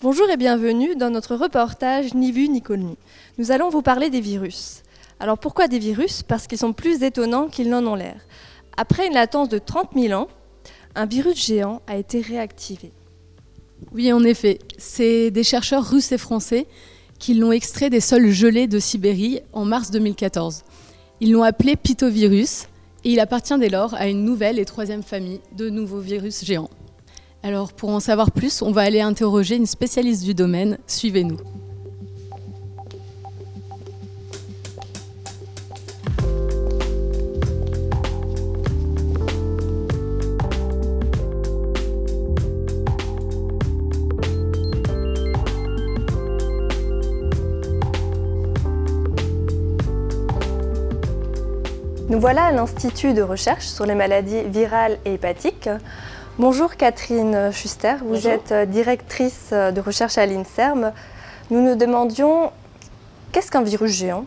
Bonjour et bienvenue dans notre reportage Ni vu ni connu. Nous allons vous parler des virus. Alors pourquoi des virus ? Parce qu'ils sont plus étonnants qu'ils n'en ont l'air. Après une latence de 30 000 ans, un virus géant a été réactivé. Oui, en effet, c'est des chercheurs russes et français qui l'ont extrait des sols gelés de Sibérie en mars 2014. Ils l'ont appelé pitovirus et il appartient dès lors à une nouvelle et troisième famille de nouveaux virus géants. Alors pour en savoir plus, on va aller interroger une spécialiste du domaine. Suivez-nous. Nous voilà à l'Institut de recherche sur les maladies virales et hépatiques. Bonjour Catherine Schuster, vous êtes directrice de recherche à l'INSERM. Nous nous demandions, qu'est-ce qu'un virus géant ?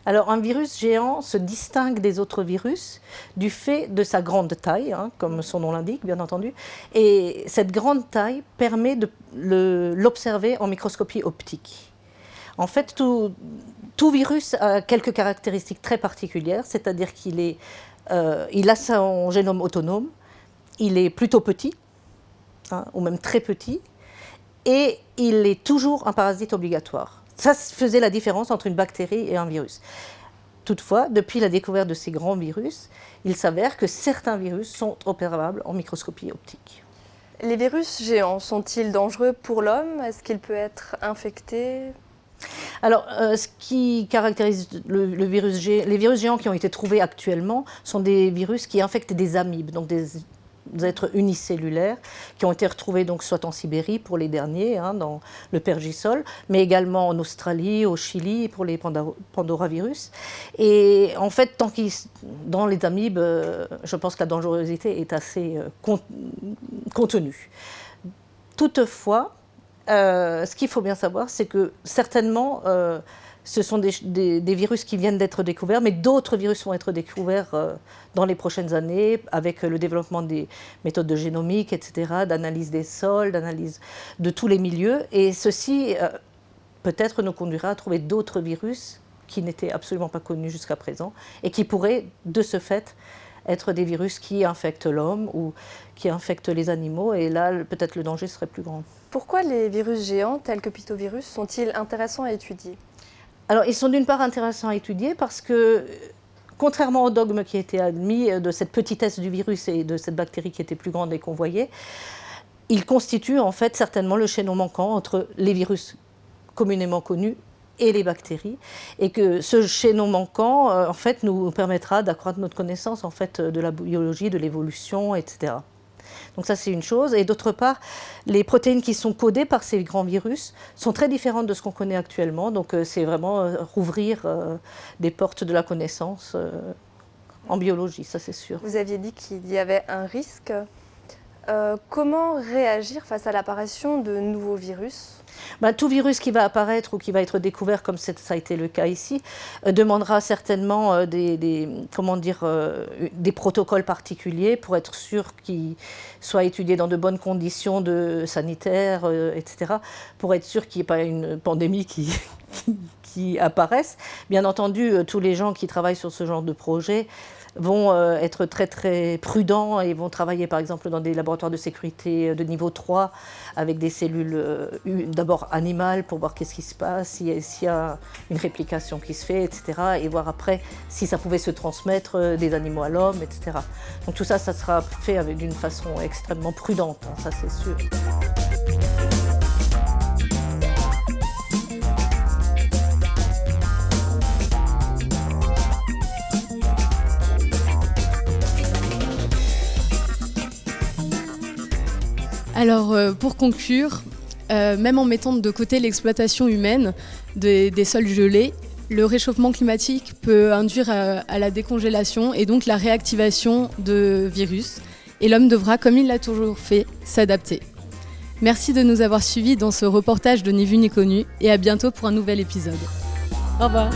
Alors un virus géant se distingue des autres virus du fait de sa grande taille, comme son nom l'indique bien entendu, et cette grande taille permet de l'observer en microscopie optique. En fait, tout virus a quelques caractéristiques très particulières, c'est-à-dire qu'il a son génome autonome, il est plutôt petit, ou même très petit, et il est toujours un parasite obligatoire. Ça faisait la différence entre une bactérie et un virus. Toutefois, depuis la découverte de ces grands virus, il s'avère que certains virus sont observables en microscopie optique. Les virus géants sont-ils dangereux pour l'homme ? Est-ce qu'il peut être infecté ? Alors, ce qui caractérise les virus géants qui ont été trouvés actuellement sont des virus qui infectent des amibes, donc des êtres unicellulaires, qui ont été retrouvés donc soit en Sibérie pour les derniers, dans le pergisol, mais également en Australie, au Chili pour les pandoravirus. Et en fait, dans les amibes, je pense que la dangerosité est assez contenue. Toutefois, ce qu'il faut bien savoir, c'est que certainement, ce sont des virus qui viennent d'être découverts, mais d'autres virus vont être découverts dans les prochaines années, avec le développement des méthodes de génomique, etc., d'analyse des sols, d'analyse de tous les milieux. Et ceci, peut-être, nous conduira à trouver d'autres virus qui n'étaient absolument pas connus jusqu'à présent, et qui pourraient, de ce fait, être des virus qui infectent l'homme ou qui infectent les animaux, et là, peut-être le danger serait plus grand. Pourquoi les virus géants, tels que pitovirus, sont-ils intéressants à étudier ? Alors, ils sont d'une part intéressants à étudier parce que, contrairement au dogme qui a été admis de cette petitesse du virus et de cette bactérie qui était plus grande et qu'on voyait, ils constituent en fait certainement le chaînon manquant entre les virus communément connus et les bactéries, et que ce chaînon manquant en fait nous permettra d'accroître notre connaissance en fait de la biologie, de l'évolution, etc. Donc ça, c'est une chose. Et d'autre part, les protéines qui sont codées par ces grands virus sont très différentes de ce qu'on connaît actuellement. Donc c'est vraiment rouvrir des portes de la connaissance en biologie, ça c'est sûr. Vous aviez dit qu'il y avait un risque. Comment réagir face à l'apparition de nouveaux virus ? Tout virus qui va apparaître ou qui va être découvert, comme ça a été le cas ici, demandera certainement des protocoles particuliers pour être sûr qu'il soit étudié dans de bonnes conditions sanitaires, etc., pour être sûr qu'il n'y ait pas une pandémie qui apparaisse. Bien entendu, tous les gens qui travaillent sur ce genre de projet vont être très très prudents et vont travailler par exemple dans des laboratoires de sécurité de niveau 3 avec des cellules d'abord animales pour voir qu'est-ce qui se passe, s'il y a une réplication qui se fait, etc. et voir après si ça pouvait se transmettre des animaux à l'homme, etc. Donc tout ça, ça sera fait d'une façon extrêmement prudente, ça c'est sûr. Alors, pour conclure, même en mettant de côté l'exploitation humaine des sols gelés, le réchauffement climatique peut induire à la décongélation et donc la réactivation de virus. Et l'homme devra, comme il l'a toujours fait, s'adapter. Merci de nous avoir suivis dans ce reportage de Ni vu ni connu et à bientôt pour un nouvel épisode. Au revoir.